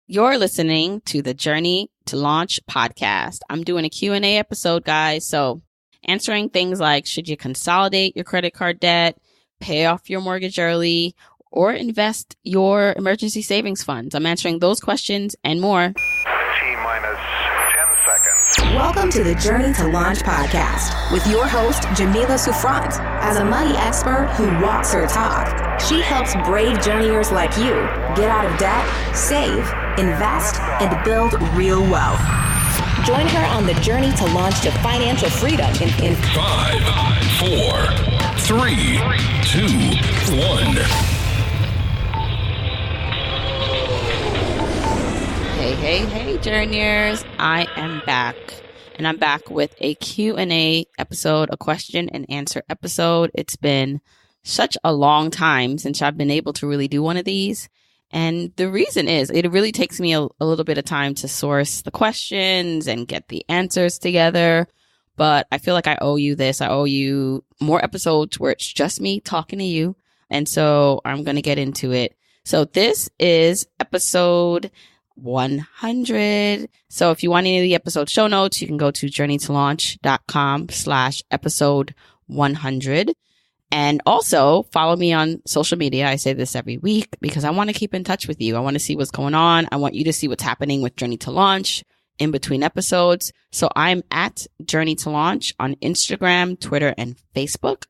You're listening to the Journey to Launch podcast. I'm doing a Q&A episode, guys. So answering things like, should you consolidate your credit card debt, pay off your mortgage early, or invest your emergency savings funds? I'm answering those questions and more. T-minus 10 seconds. Welcome to the Journey to Launch podcast with your host, Jamila Souffrant. As a money expert who walks her talk, she helps brave journeyers like you get out of debt, save, invest, and build real wealth. Join her on the journey to launch to financial freedom in 5, 4, 3, 2, 1. Hey, journeyers. I am back. And I'm back with a Q&A episode, a question and answer episode. It's been such a long time since I've been able to really do one of these. And the reason is it really takes me a little bit of time to source the questions and get the answers together. But I feel like I owe you this. I owe you more episodes where it's just me talking to you. And so I'm going to get into it. So this is episode 100. So if you want any of the episode show notes, you can go to journeytolaunch.com/episode 100. And also follow me on social media. I say this every week because I want to keep in touch with you. I want to see what's going on. I want you to see what's happening with Journey to Launch in between episodes. So I'm at Journey to Launch on Instagram, Twitter, and Facebook.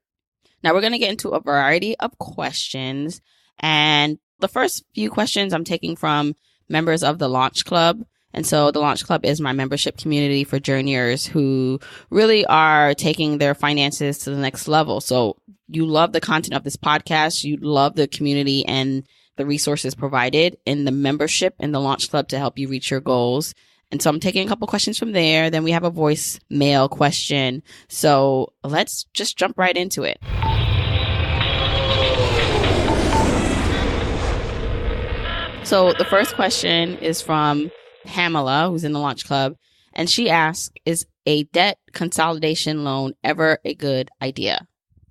Now we're going to get into a variety of questions. And the first few questions I'm taking from members of the Launch Club. And so the Launch Club is my membership community for journeyers who really are taking their finances to the next level. So you love the content of this podcast. You love the community and the resources provided in the membership in the Launch Club to help you reach your goals. And so I'm taking a couple questions from there. Then we have a voicemail question. So let's just jump right into it. So the first question is from Pamela, who's in the Launch Club. And she asks, is a debt consolidation loan ever a good idea?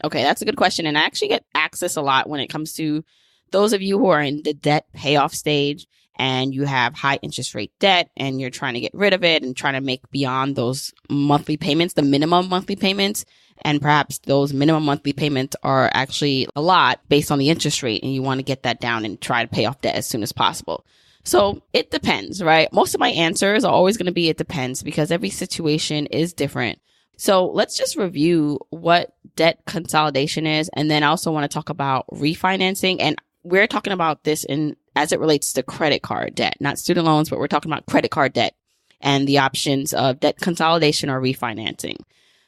Okay, that's a good question. And I actually get asked this a lot when it comes to those of you who are in the debt payoff stage and you have high interest rate debt and you're trying to get rid of it and trying to make beyond those monthly payments, the minimum monthly payments. And perhaps those minimum monthly payments are actually a lot based on the interest rate and you want to get that down and try to pay off debt as soon as possible. So it depends, right? Most of my answers are always going to be it depends because every situation is different. So let's just review what debt consolidation is. And then I also want to talk about refinancing. And we're talking about this as it relates to credit card debt, not student loans, but we're talking about credit card debt and the options of debt consolidation or refinancing.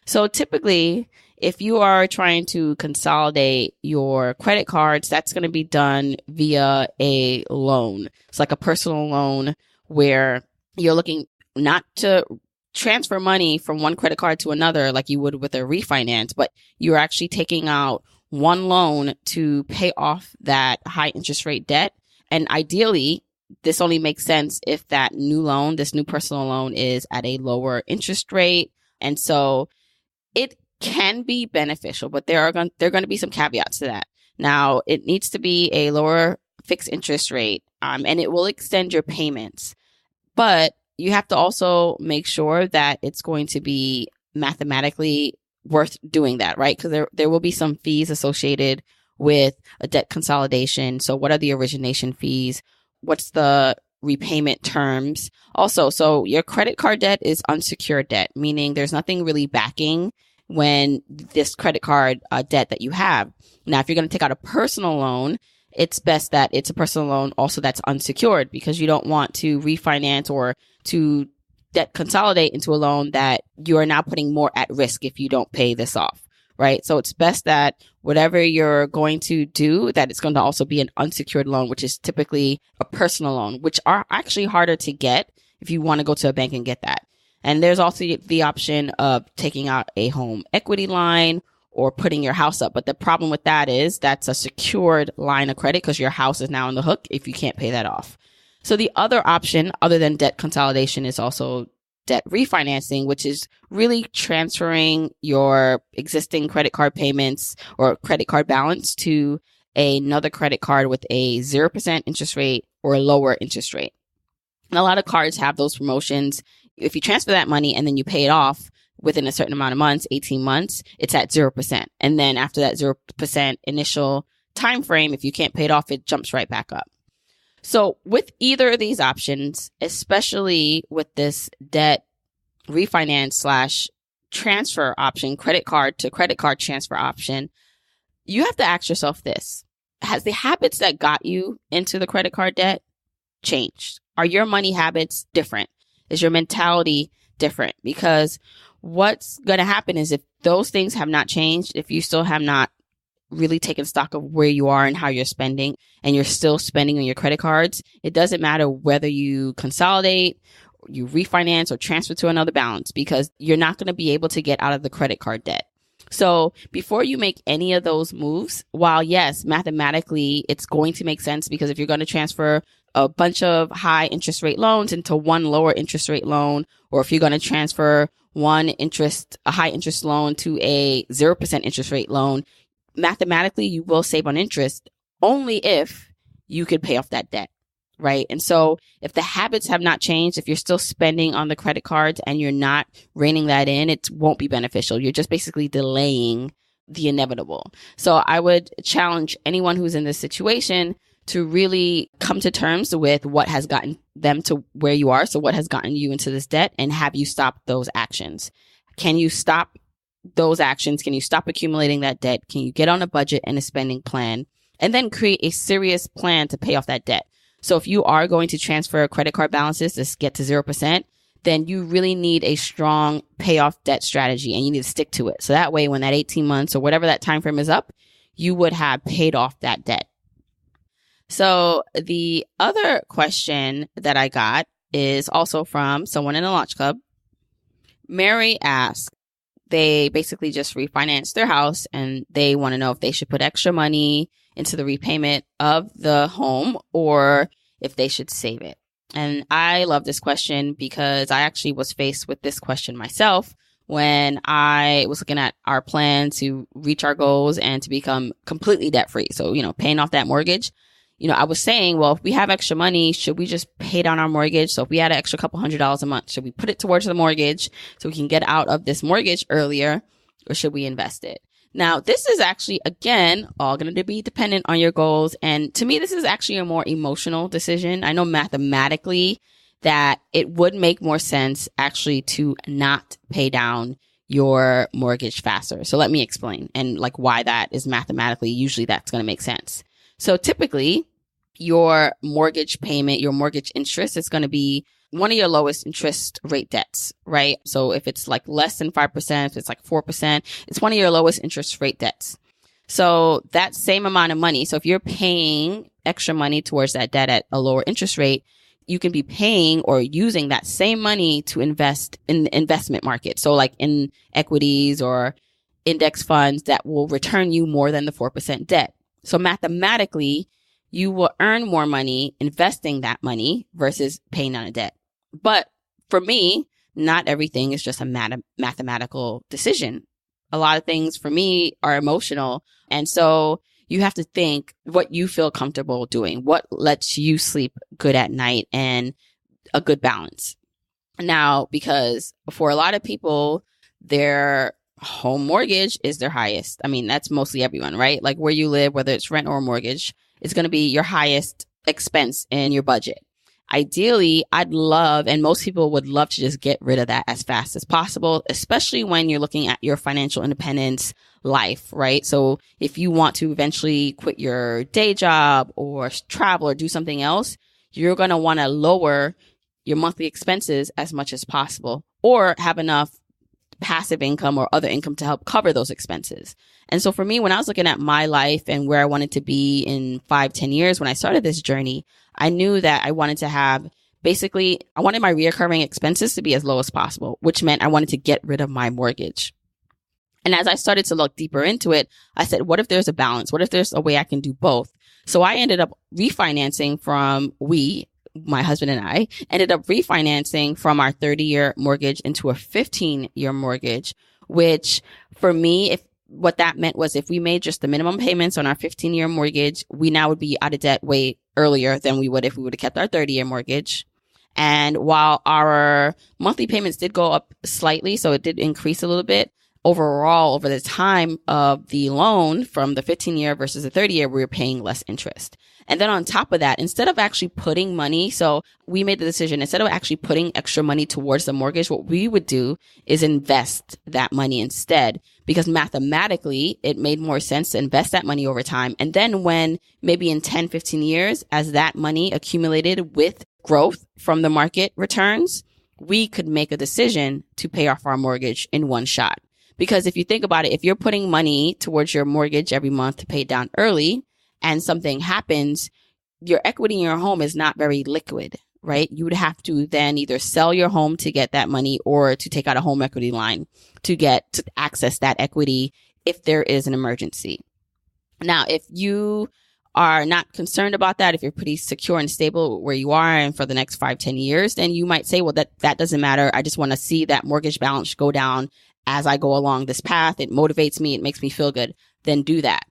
So typically, if you are trying to consolidate your credit cards, that's going to be done via a loan. It's like a personal loan where you're looking not to transfer money from one credit card to another like you would with a refinance, but you're actually taking out one loan to pay off that high interest rate debt. And ideally, this only makes sense if that new loan, this new personal loan is at a lower interest rate. And so it can be beneficial, but there are going to be some caveats to that. Now, it needs to be a lower fixed interest rate, and it will extend your payments. But you have to also make sure that it's going to be mathematically worth doing that, right? Because there will be some fees associated with a debt consolidation. So what are the origination fees? What's the repayment terms? Also, so your credit card debt is unsecured debt, meaning there's nothing really backing when this credit card debt that you have. Now, if you're going to take out a personal loan, it's best that it's a personal loan also that's unsecured because you don't want to refinance or to debt consolidate into a loan that you are now putting more at risk if you don't pay this off, right? So it's best that whatever you're going to do, that it's going to also be an unsecured loan, which is typically a personal loan, which are actually harder to get if you want to go to a bank and get that. And there's also the option of taking out a home equity line or putting your house up. But the problem with that is that's a secured line of credit because your house is now on the hook if you can't pay that off. So the other option other than debt consolidation is also debt refinancing, which is really transferring your existing credit card payments or credit card balance to another credit card with a 0% interest rate or a lower interest rate. And a lot of cards have those promotions. If you transfer that money and then you pay it off within a certain amount of months, 18 months, it's at 0%. And then after that 0% initial time frame, if you can't pay it off, it jumps right back up. So with either of these options, especially with this debt refinance / transfer option, credit card to credit card transfer option, you have to ask yourself this. Has the habits that got you into the credit card debt changed? Are your money habits different? Is your mentality different? Because what's going to happen is if those things have not changed, if you still have not really taken stock of where you are and how you're spending, and you're still spending on your credit cards, it doesn't matter whether you consolidate, you refinance, or transfer to another balance, because you're not going to be able to get out of the credit card debt. So before you make any of those moves, while yes, mathematically it's going to make sense, because if you're going to transfer a bunch of high interest rate loans into one lower interest rate loan, or if you're going to transfer a high interest loan to a 0% interest rate loan, mathematically you will save on interest only if you could pay off that debt, right? And so if the habits have not changed, if you're still spending on the credit cards and you're not reining that in, it won't be beneficial. You're just basically delaying the inevitable. So I would challenge anyone who's in this situation to really come to terms with what has gotten them to where you are. So what has gotten you into this debt, and have you stopped those actions? Can you stop those actions? Can you stop accumulating that debt? Can you get on a budget and a spending plan, and then create a serious plan to pay off that debt? So if you are going to transfer credit card balances to get to 0%, then you really need a strong payoff debt strategy, and you need to stick to it. So that way, when that 18 months or whatever that time frame is up, you would have paid off that debt. So the other question that I got is also from someone in the Launch Club. Mary asked, they basically just refinanced their house and they want to know if they should put extra money into the repayment of the home or if they should save it. And I love this question because I actually was faced with this question myself when I was looking at our plan to reach our goals and to become completely debt free. So, paying off that mortgage. I was saying, well, if we have extra money, should we just pay down our mortgage? So if we had an extra couple $100s a month, should we put it towards the mortgage so we can get out of this mortgage earlier, or should we invest it? Now, this is actually, again, all going to be dependent on your goals. And to me, this is actually a more emotional decision. I know mathematically that it would make more sense actually to not pay down your mortgage faster. So let me explain and why that is mathematically, usually that's going to make sense. So typically your mortgage payment, your mortgage interest is going to be one of your lowest interest rate debts, right? So if it's less than 5%, if it's 4%, it's one of your lowest interest rate debts. So that same amount of money. So if you're paying extra money towards that debt at a lower interest rate, you can be paying or using that same money to invest in the investment market. So in equities or index funds that will return you more than the 4% debt. So mathematically, you will earn more money investing that money versus paying down a debt. But for me, not everything is just a mathematical decision. A lot of things for me are emotional. And so you have to think what you feel comfortable doing, what lets you sleep good at night, and a good balance. Now, because for a lot of people, their home mortgage is their highest. I mean, that's mostly everyone, right? Where you live, whether it's rent or mortgage, it's going to be your highest expense in your budget. Ideally, I'd love, and most people would love to just get rid of that as fast as possible, especially when you're looking at your financial independence life, right? So if you want to eventually quit your day job or travel or do something else, you're going to want to lower your monthly expenses as much as possible, or have enough passive income or other income to help cover those expenses. And so for me, when I was looking at my life and where I wanted to be in 5-10 years, when I started this journey, I knew that I wanted to have I wanted my reoccurring expenses to be as low as possible, which meant I wanted to get rid of my mortgage. And as I started to look deeper into it, I said, what if there's a balance? What if there's a way I can do both? So I ended up refinancing my husband and I ended up refinancing from our 30-year mortgage into a 15-year mortgage, which for me, what that meant was if we made just the minimum payments on our 15-year mortgage, we now would be out of debt way earlier than we would if we would have kept our 30-year mortgage. And while our monthly payments did go up slightly, so it did increase a little bit, overall, over the time of the loan from the 15-year versus the 30-year, we were paying less interest. And then on top of that, instead of actually putting money, so we made the decision, instead of actually putting extra money towards the mortgage, what we would do is invest that money instead, because mathematically, it made more sense to invest that money over time. And then when maybe in 10, 15 years, as that money accumulated with growth from the market returns, we could make a decision to pay off our mortgage in one shot. Because if you think about it, if you're putting money towards your mortgage every month to pay it down early and something happens, your equity in your home is not very liquid, right? You would have to then either sell your home to get that money or to take out a home equity line to access that equity if there is an emergency. Now, if you are not concerned about that, if you're pretty secure and stable where you are and for the next 5-10 years, then you might say, well, that doesn't matter. I just want to see that mortgage balance go down as I go along this path. It motivates me. It makes me feel good. Then do that.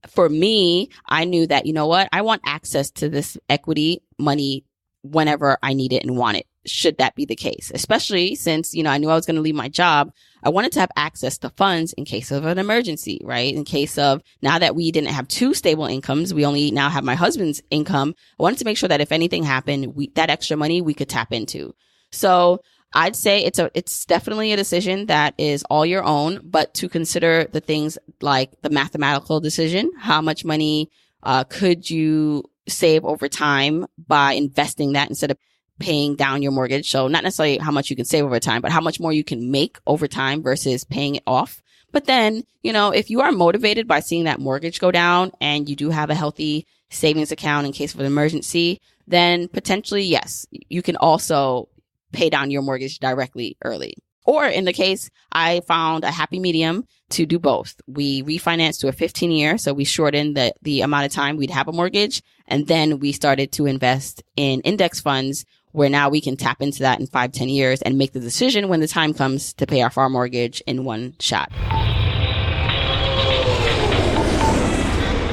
For me, I knew that, you know what? I want access to this equity money whenever I need it and want it, should that be the case. Especially since, I knew I was going to leave my job. I wanted to have access to funds in case of an emergency, right? In case of, now that we didn't have two stable incomes, we only now have my husband's income. I wanted to make sure that if anything happened, that extra money we could tap into. So I'd say it's definitely a decision that is all your own, but to consider the things like the mathematical decision, how much money could you save over time by investing that instead of paying down your mortgage. So not necessarily how much you can save over time, but how much more you can make over time versus paying it off. But then, if you are motivated by seeing that mortgage go down and you do have a healthy savings account in case of an emergency, then potentially, yes, you can also pay down your mortgage directly early. Or in the case, I found a happy medium to do both. We refinanced to a 15-year, so we shortened the amount of time we'd have a mortgage, and then we started to invest in index funds where now we can tap into that in 5-10 years and make the decision when the time comes to pay off our mortgage in one shot.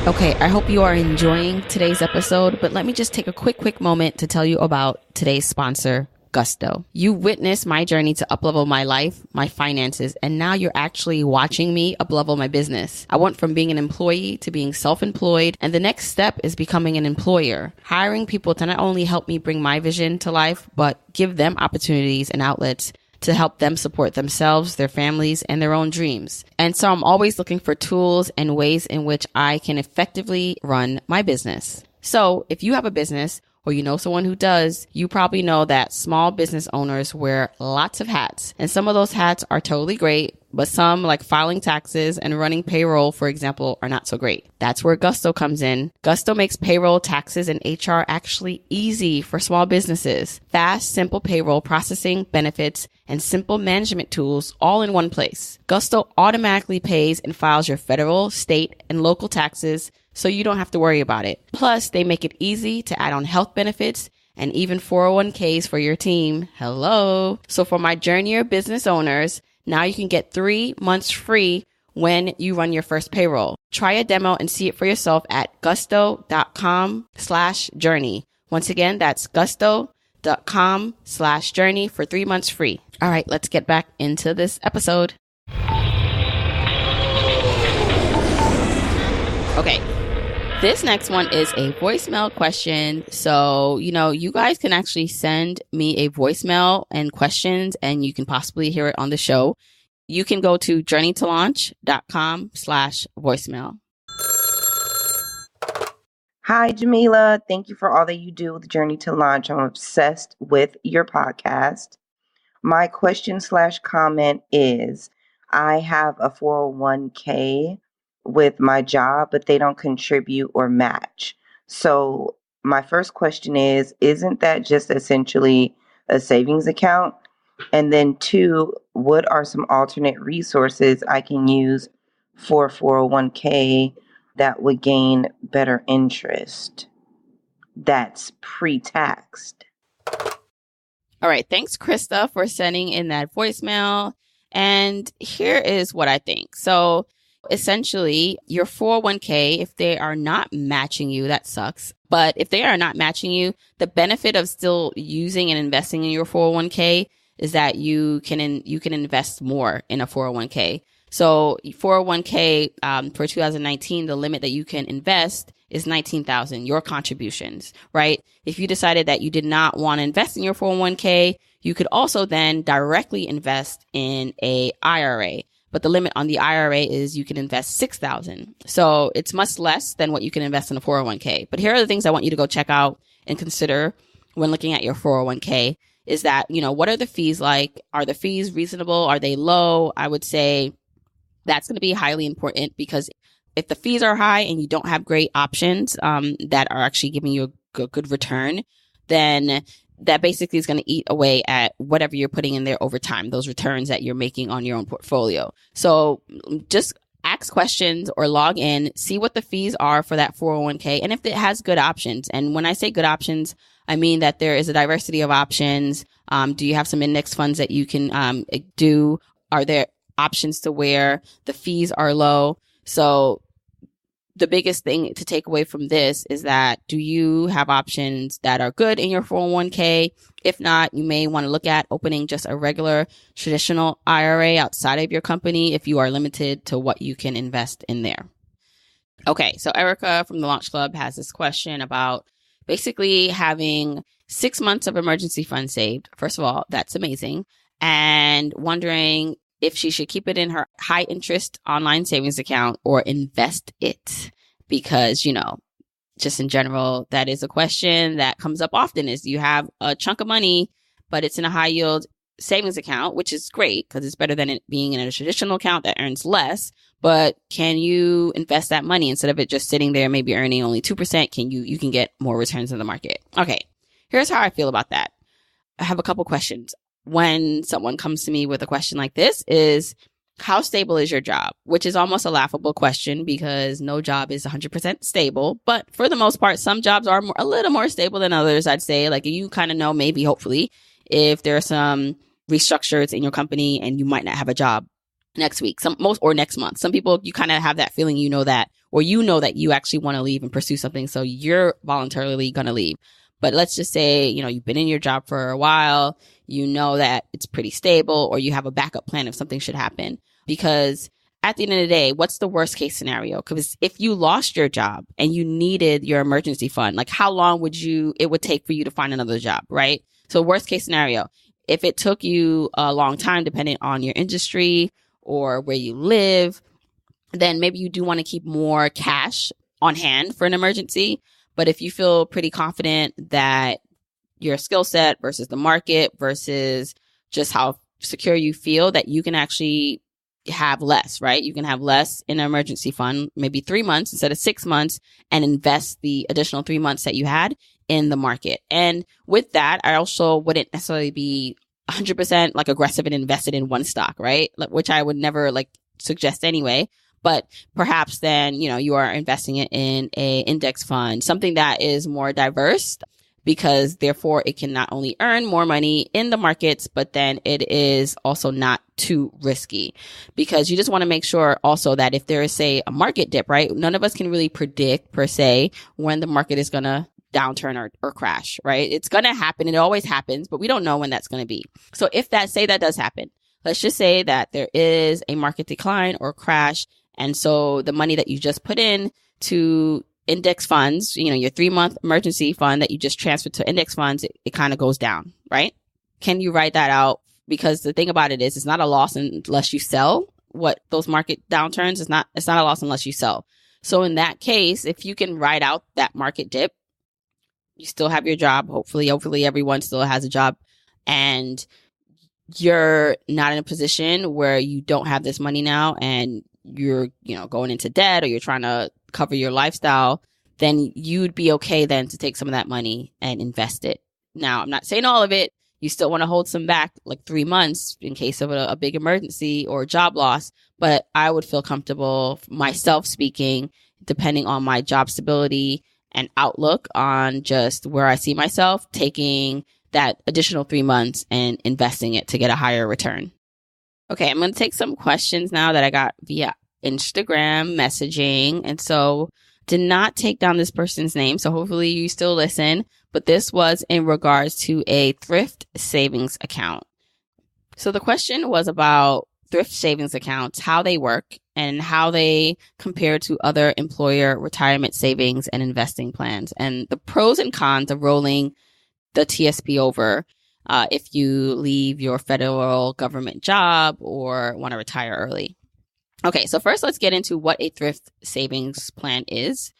Okay, I hope you are enjoying today's episode, but let me just take a quick moment to tell you about today's sponsor, Gusto. You witnessed my journey to uplevel my life, my finances, and now you're actually watching me uplevel my business. I went from being an employee to being self-employed, and the next step is becoming an employer, hiring people to not only help me bring my vision to life, but give them opportunities and outlets to help them support themselves, their families, and their own dreams. And so I'm always looking for tools and ways in which I can effectively run my business. So if you have a business, or you know someone who does, you probably know that small business owners wear lots of hats. And some of those hats are totally great, but some, like filing taxes and running payroll, for example, are not so great. That's where Gusto comes in. Gusto makes payroll, taxes, and HR actually easy for small businesses. Fast, simple payroll processing, benefits, and simple management tools all in one place. Gusto automatically pays and files your federal, state, and local taxes, so you don't have to worry about it. Plus, they make it easy to add on health benefits and even 401ks for your team. Hello. So for my Journeyer business owners, now you can get 3 months free when you run your first payroll. Try a demo and see it for yourself at gusto.com/journey. Once again, that's gusto.com/journey for 3 months free. All right, let's get back into this episode. Okay. This next one is a voicemail question. So, you guys can actually send me a voicemail and questions, and you can possibly hear it on the show. You can go to journeytolaunch.com/voicemail. Hi, Jamila. Thank you for all that you do with Journey to Launch. I'm obsessed with your podcast. My question/comment is, I have a 401k with my job, but they don't contribute or match. So my first question is, isn't that just essentially a savings account? And then 2, what are some alternate resources I can use for 401k that would gain better interest that's pre-taxed? All right. Thanks, Krista, for sending in that voicemail. And here is what I think. So essentially, your 401k, if they are not matching you, that sucks. But if they are not matching you, the benefit of still using and investing in your 401k is that you can invest more in a 401k. So 401k for 2019, the limit that you can invest is $19,000, your contributions, right? If you decided that you did not want to invest in your 401k, you could also then directly invest in a IRA. But the limit on the IRA is you can invest $6,000. So it's much less than what you can invest in a 401k. But here are the things I want you to go check out and consider when looking at your 401k is that, what are the fees like? Are the fees reasonable? Are they low? I would say that's going to be highly important, because if the fees are high and you don't have great options that are actually giving you a good return, then that basically is going to eat away at whatever you're putting in there over time, those returns that you're making on your own portfolio. So just ask questions or log in, see what the fees are for that 401k, and if it has good options. And when I say good options, I mean that there is a diversity of options. Do you have some index funds that you can do? Are there options to where the fees are low? So the biggest thing to take away from this is that, do you have options that are good in your 401k? If not, you may want to look at opening just a regular traditional IRA outside of your company if you are limited to what you can invest in there. Okay, so Erica from the Launch Club has this question about basically having 6 months of emergency fund saved. First of all, that's amazing. And wondering if she should keep it in her high interest online savings account or invest it, because, just in general, that is a question that comes up often, is you have a chunk of money, but it's in a high yield savings account, which is great because it's better than it being in a traditional account that earns less. But can you invest that money instead of it just sitting there, maybe earning only 2%? You can get more returns in the market. Okay. Here's how I feel about that. I have a couple questions. When someone comes to me with a question like this is, how stable is your job? Which is almost a laughable question because no job is 100% stable. But for the most part, some jobs are a little more stable than others, I'd say. Like, you kind of know, maybe, hopefully, if there are some restructures in your company and you might not have a job next week, or next month. Some people, you kind of have that feeling, that, or that you actually want to leave and pursue something. So you're voluntarily going to leave. But let's just say, you've been in your job for a while, that it's pretty stable, or you have a backup plan if something should happen. Because at the end of the day, what's the worst case scenario? Because if you lost your job and you needed your emergency fund, like, how long it would take for you to find another job, right? So worst case scenario, if it took you a long time, depending on your industry or where you live, then maybe you do want to keep more cash on hand for an emergency. But if you feel pretty confident that your skill set versus the market versus just how secure you feel, that you can actually have less, right? You can have less in an emergency fund, maybe 3 months instead of 6 months, and invest the additional 3 months that you had in the market. And with that, I also wouldn't necessarily be 100% like aggressive and invested in one stock, right? Which I would never suggest anyway. But perhaps then, you are investing it in a index fund, something that is more diverse, because therefore it can not only earn more money in the markets, but then it is also not too risky, because you just want to make sure also that if there is, say, a market dip, right? None of us can really predict per se when the market is going to downturn or crash, right? It's going to happen. It always happens, but we don't know when that's going to be. So if that does happen, let's just say that there is a market decline or crash. And so the money that you just put in to index funds, your 3-month emergency fund that you just transferred to index funds, it kind of goes down, right? Can you write that out? Because the thing about it is, it's not a loss unless you sell. What those market downturns, it's not a loss unless you sell. So in that case, if you can ride out that market dip, you still have your job. Hopefully everyone still has a job, and you're not in a position where you don't have this money now and you're, going into debt, or you're trying to cover your lifestyle, then you'd be okay then to take some of that money and invest it. Now, I'm not saying all of it. You still want to hold some back, like 3 months in case of a big emergency or job loss. But I would feel comfortable, myself speaking, depending on my job stability and outlook on just where I see myself, taking that additional 3 months and investing it to get a higher return. Okay, I'm going to take some questions now that I got via Instagram messaging. And so Did not take down this person's name, so hopefully you still listen. But this was in regards to a thrift savings account. So the question was about thrift savings accounts, how they work, and how they compare to other employer retirement savings and investing plans, and the pros and cons of rolling the TSP over if you leave your federal government job or want to retire early. Okay, so first let's get into what a thrift savings plan is.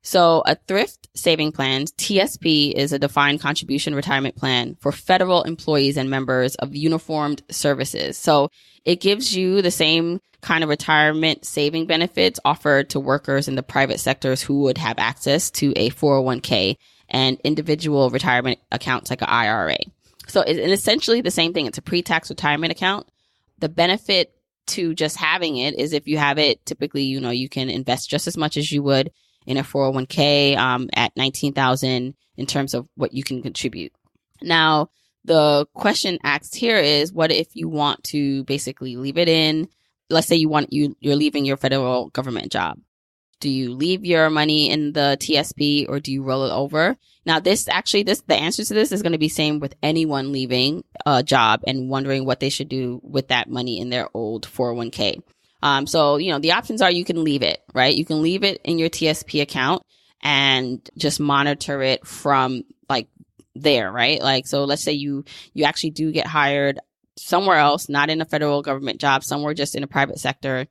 So a thrift saving plan, TSP, is a defined contribution retirement plan for federal employees and members of uniformed services. So it gives you the same kind of retirement saving benefits offered to workers in the private sectors who would have access to a 401k and individual retirement accounts like an IRA. So it's essentially the same thing. It's a pre-tax retirement account. The benefit to just having it is if you have it, typically, you can invest just as much as you would in a 401k at $19,000 in terms of what you can contribute. Now, the question asked here is, what if you want to basically leave it in? Let's say you're leaving your federal government job. Do you leave your money in the TSP or do you roll it over? Now, the answer to this is going to be same with anyone leaving a job and wondering what they should do with that money in their old 401k. So, the options are you can leave it, right? You can leave it in your TSP account and just monitor it from there, right? So let's say you actually do get hired somewhere else, not in a federal government job, somewhere just in a private sector.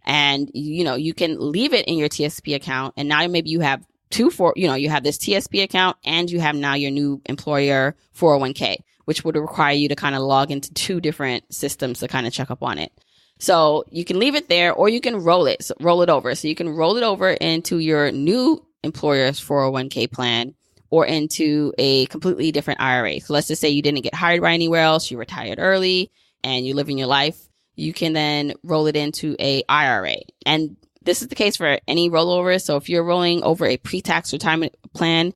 And, you can leave it in your TSP account. And now maybe you have you have this TSP account and you have now your new employer 401k, which would require you to kind of log into two different systems to kind of check up on it. So you can leave it there or you can roll it over. So you can roll it over into your new employer's 401k plan or into a completely different IRA. So let's just say you didn't get hired by anywhere else, you retired early and you're living your life. You can then roll it into a IRA. And this is the case for any rollover. So if you're rolling over a pre-tax retirement plan,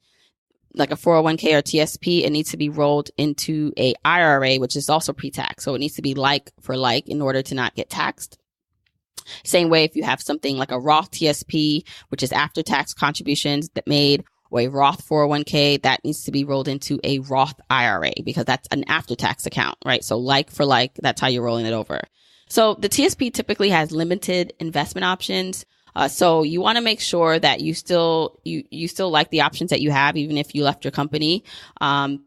like a 401k or TSP, it needs to be rolled into a IRA, which is also pre-tax. So it needs to be like for like in order to not get taxed. Same way if you have something like a Roth TSP, which is after tax contributions that made, or a Roth 401k, that needs to be rolled into a Roth IRA because that's an after tax account, right? So like for like, that's how you're rolling it over. So the TSP typically has limited investment options. So you want to make sure that you still like the options that you have, even if you left your company. And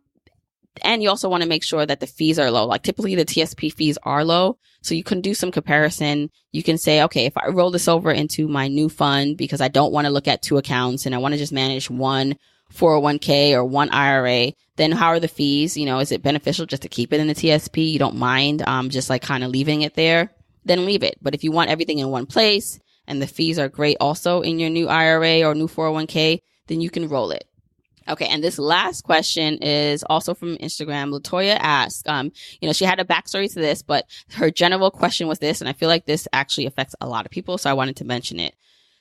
you also want to make sure that the fees are low. Like typically the TSP fees are low. So you can do some comparison. You can say, okay, if I roll this over into my new fund because I don't want to look at two accounts and I want to just manage one 401k or one IRA, then how are the fees? Is it beneficial just to keep it in the TSP? You don't mind just kind of leaving it there? Then leave it. But if you want everything in one place and the fees are great also in your new IRA or new 401k, then you can roll it. Okay, and this last question is also from Instagram. Latoya asked, she had a backstory to this, but her general question was this, and I feel like this actually affects a lot of people, so I wanted to mention it.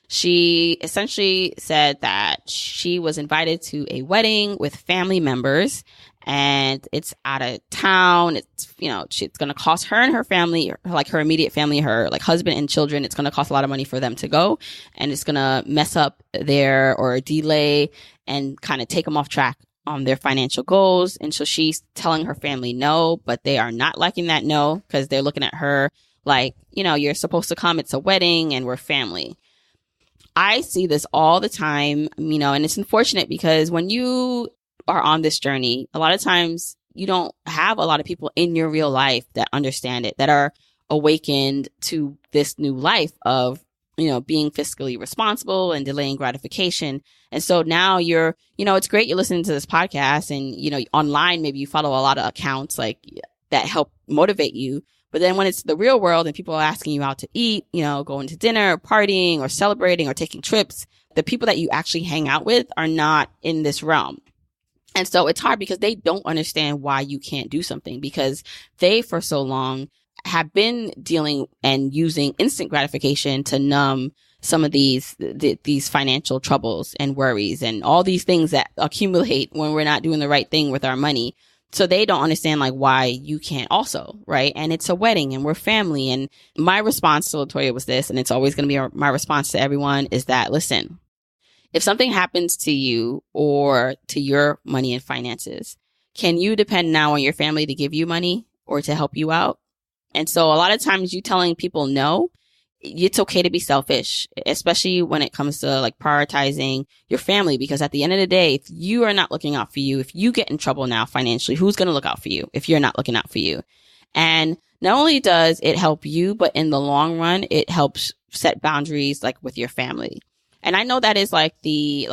She essentially said that she was invited to a wedding with family members and it's out of town. It's, it's going to cost her and her family, like her immediate family, her husband and children. It's going to cost a lot of money for them to go and it's going to mess up or delay and kind of take them off track on their financial goals. And so she's telling her family no, but they are not liking that no because they're looking at her like, you're supposed to come. It's a wedding and we're family. I see this all the time, and it's unfortunate because when you are on this journey, a lot of times you don't have a lot of people in your real life that understand it, that are awakened to this new life of, being fiscally responsible and delaying gratification. And so now you're, it's great you're listening to this podcast and, online, maybe you follow a lot of accounts that help motivate you. But then when it's the real world and people are asking you out to eat, going to dinner, partying or celebrating or taking trips, the people that you actually hang out with are not in this realm. And so it's hard because they don't understand why you can't do something because they for so long have been dealing and using instant gratification to numb some of these financial troubles and worries and all these things that accumulate when we're not doing the right thing with our money. So they don't understand why you can't also, right? And it's a wedding and we're family. And my response to Latoya was this, and it's always going to be my response to everyone is that, listen, If something happens to you or to your money and finances, can you depend now on your family to give you money or to help you out? And so a lot of times you telling people no, it's okay to be selfish, especially when it comes to like prioritizing your family, because at the end of the day, if you are not looking out for you, if you get in trouble now financially, who's going to look out for you if you're not looking out for you? And not only does it help you, but in the long run, it helps set boundaries like with your family. And I know that is like the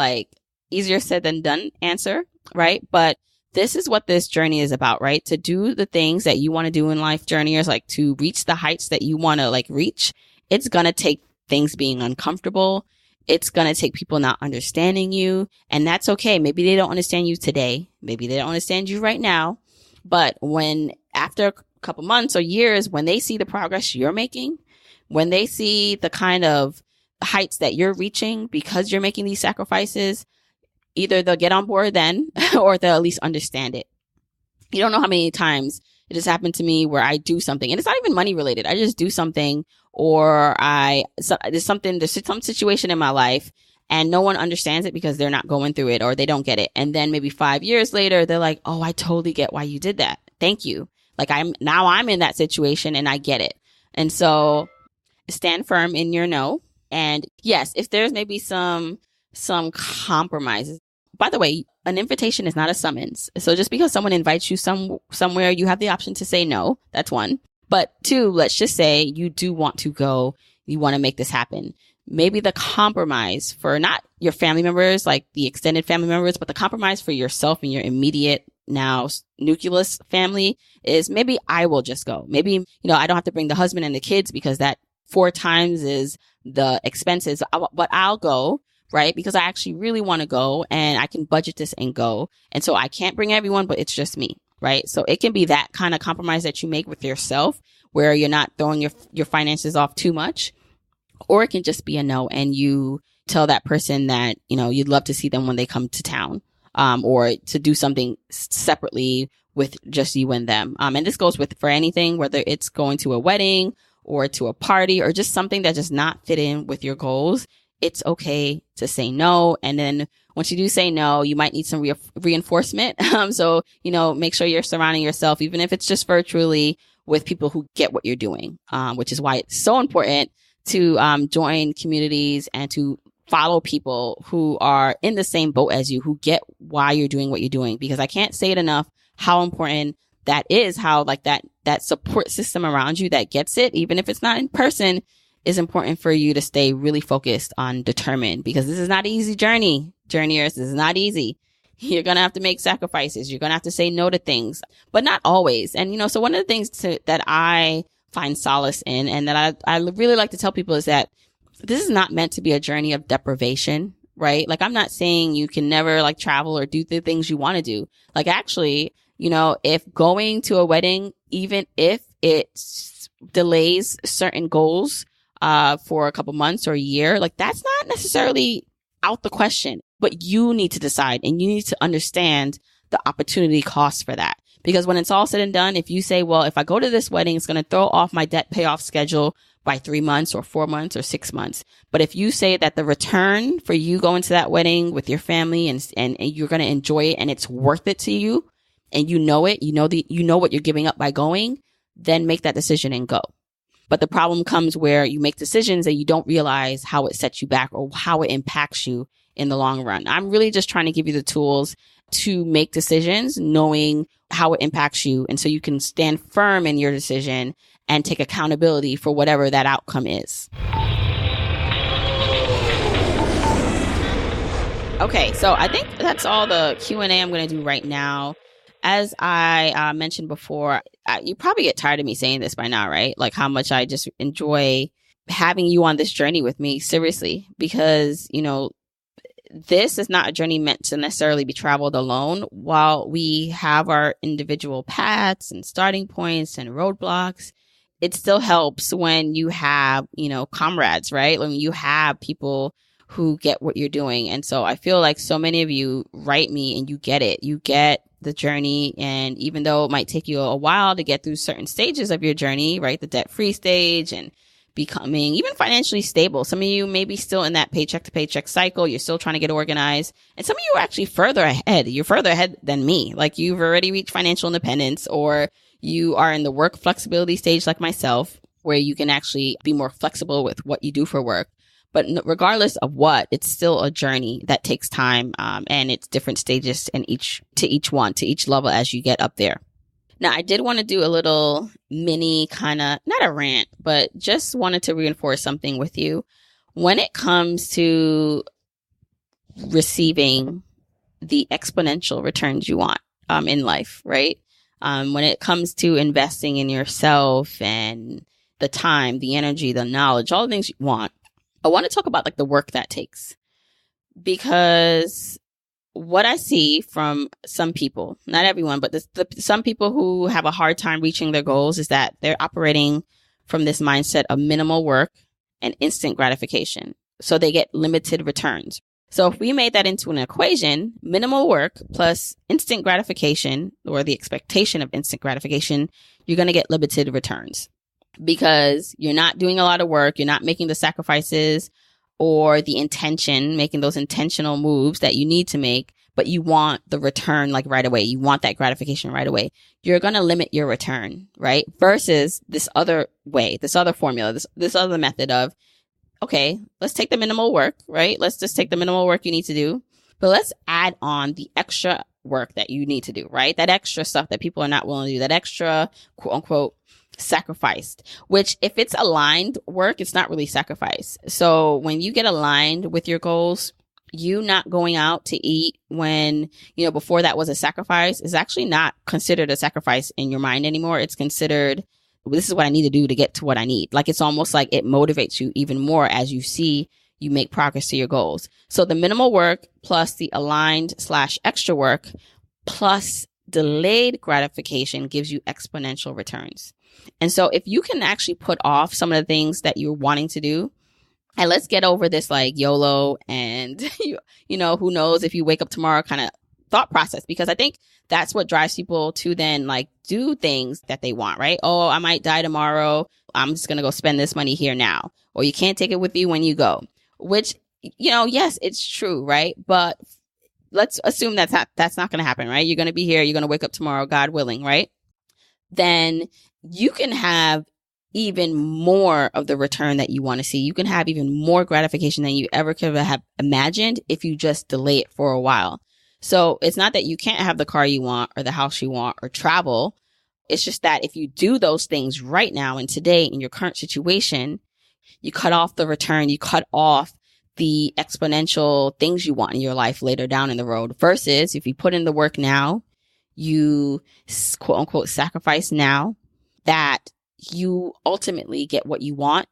easier said than done answer, right? But this is what this journey is about, right? To do the things that you want to do in life, journeyers, like to reach the heights that you want to like reach. It's going to take things being uncomfortable. It's going to take people not understanding you. And that's okay. Maybe they don't understand you today. Maybe they don't understand you right now. But when after a couple months or years, when they see the progress you're making, when they see the kind of heights that you're reaching because you're making these sacrifices, either they'll get on board then or they'll at least understand it. You don't know how many times it has happened to me where I do something and it's not even money related. I just do something or there's some situation in my life and no one understands it because they're not going through it or they don't get it. And then maybe 5 years later, they're like, oh, I totally get why you did that. Thank you. Like I'm in that situation and I get it. And so stand firm in your no. And yes, if there's maybe some compromises. By the way, an invitation is not a summons. So just because someone invites you somewhere, you have the option to say no. That's one. But two, let's just say you do want to go. You want to make this happen. Maybe the compromise for not your family members, like the extended family members, but the compromise for yourself and your immediate now nucleus family is maybe I will just go. Maybe, I don't have to bring the husband and the kids because that 4 times is the expenses, but I'll go, right? Because I actually really want to go and I can budget this and go. And so I can't bring everyone, but it's just me, right? So it can be that kind of compromise that you make with yourself where you're not throwing your finances off too much, or it can just be a no. And you tell that person that, you'd love to see them when they come to town, or to do something separately with just you and them. And this goes for anything, whether it's going to a wedding or to a party or just something that does not fit in with your goals. It's okay to say no. And then once you do say no, you might need some reinforcement. So, make sure you're surrounding yourself, even if it's just virtually, with people who get what you're doing, which is why it's so important to join communities and to follow people who are in the same boat as you, who get why you're doing what you're doing. Because I can't say it enough how important that is, how like that support system around you that gets it, even if it's not in person, is important for you to stay really focused on determined, because this is not an easy journey. Journeyers, this is not easy. You're going to have to make sacrifices. You're going to have to say no to things, but not always. And, so one of the things that I find solace in and that I really like to tell people is that this is not meant to be a journey of deprivation, right? Like I'm not saying you can never like travel or do the things you want to do. Like actually, if going to a wedding, even if it delays certain goals, for a couple months or a year, like that's not necessarily out the question, but you need to decide and you need to understand the opportunity cost for that. Because when it's all said and done, if you say, well, if I go to this wedding, it's going to throw off my debt payoff schedule by 3 months or 4 months or 6 months. But if you say that the return for you going to that wedding with your family and you're going to enjoy it and it's worth it to you and you know it, you know what you're giving up by going, then make that decision and go. But the problem comes where you make decisions and you don't realize how it sets you back or how it impacts you in the long run. I'm really just trying to give you the tools to make decisions, knowing how it impacts you. And so you can stand firm in your decision and take accountability for whatever that outcome is. Okay, so I think that's all the Q&A I'm going to do right now. As I mentioned before, you probably get tired of me saying this by now, right? Like how much I just enjoy having you on this journey with me, seriously, because, this is not a journey meant to necessarily be traveled alone. While we have our individual paths and starting points and roadblocks, it still helps when you have, comrades, right? When you have people who get what you're doing. And so I feel like so many of you write me and you get it. You get the journey. And even though it might take you a while to get through certain stages of your journey, right? The debt-free stage and becoming even financially stable. Some of you may be still in that paycheck to paycheck cycle. You're still trying to get organized. And some of you are actually further ahead. You're further ahead than me. Like you've already reached financial independence, or you are in the work flexibility stage like myself, where you can actually be more flexible with what you do for work. But regardless of what, it's still a journey that takes time. And it's different stages in each level as you get up there. Now, I did want to do a little mini kind of, not a rant, but just wanted to reinforce something with you. When it comes to receiving the exponential returns you want in life, right? When it comes to investing in yourself and the time, the energy, the knowledge, all the things you want, I want to talk about like the work that takes. Because what I see from some people, not everyone, but some people who have a hard time reaching their goals is that they're operating from this mindset of minimal work and instant gratification. So they get limited returns. So if we made that into an equation, minimal work plus instant gratification, or the expectation of instant gratification, you're going to get limited returns because you're not doing a lot of work. You're not making the sacrifices or the intention, making those intentional moves that you need to make, but you want the return like right away. You want that gratification right away. You're going to limit your return, right? Versus this other way, this other formula, this other method of, okay, let's take the minimal work, right? Let's just take the minimal work you need to do, but let's add on the extra work that you need to do, right? That extra stuff that people are not willing to do, that extra quote unquote sacrificed, which if it's aligned work, it's not really sacrifice. So when you get aligned with your goals, you not going out to eat when, before that was a sacrifice is actually not considered a sacrifice in your mind anymore. It's considered, this is what I need to do to get to what I need. Like it's almost like it motivates you even more as you see you make progress to your goals. So the minimal work plus the aligned / extra work plus delayed gratification gives you exponential returns. And so if you can actually put off some of the things that you're wanting to do, and let's get over this like YOLO and, who knows if you wake up tomorrow kind of thought process, because I think that's what drives people to then like do things that they want, right? Oh, I might die tomorrow. I'm just going to go spend this money here now. Or you can't take it with you when you go, which, yes, it's true, right? But let's assume that's not going to happen, right? You're going to be here. You're going to wake up tomorrow, God willing, right? Then you can have even more of the return that you want to see. You can have even more gratification than you ever could have imagined if you just delay it for a while. So it's not that you can't have the car you want or the house you want or travel. It's just that if you do those things right now and today in your current situation, you cut off the return, you cut off the exponential things you want in your life later down in the road. Versus if you put in the work now, you quote unquote sacrifice now, that you ultimately get what you want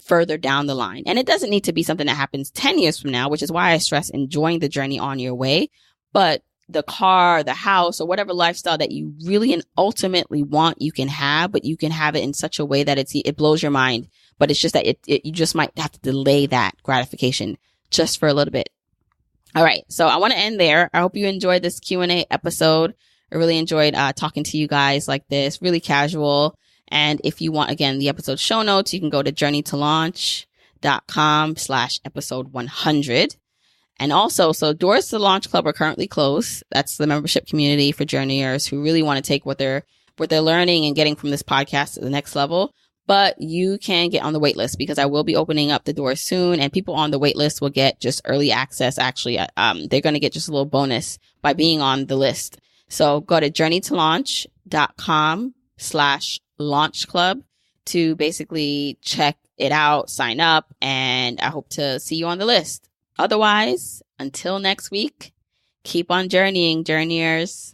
further down the line. And it doesn't need to be something that happens 10 years from now, which is why I stress enjoying the journey on your way. But the car, the house, or whatever lifestyle that you really and ultimately want, you can have, but you can have it in such a way that it blows your mind. But it's just that you just might have to delay that gratification just for a little bit. All right. So I want to end there. I hope you enjoyed this Q&A episode. I really enjoyed talking to you guys like this, really casual. And if you want, again, the episode show notes, you can go to journeytolaunch.com/episode 100. And also, so Doors to the Launch Club are currently closed. That's the membership community for journeyers who really want to take what they're learning and getting from this podcast to the next level. But you can get on the wait list because I will be opening up the doors soon, and people on the wait list will get just early access. Actually, they're going to get just a little bonus by being on the list. So go to journeytolaunch.com/launch club to basically check it out, sign up, and I hope to see you on the list. Otherwise, until next week, keep on journeying, journeyers.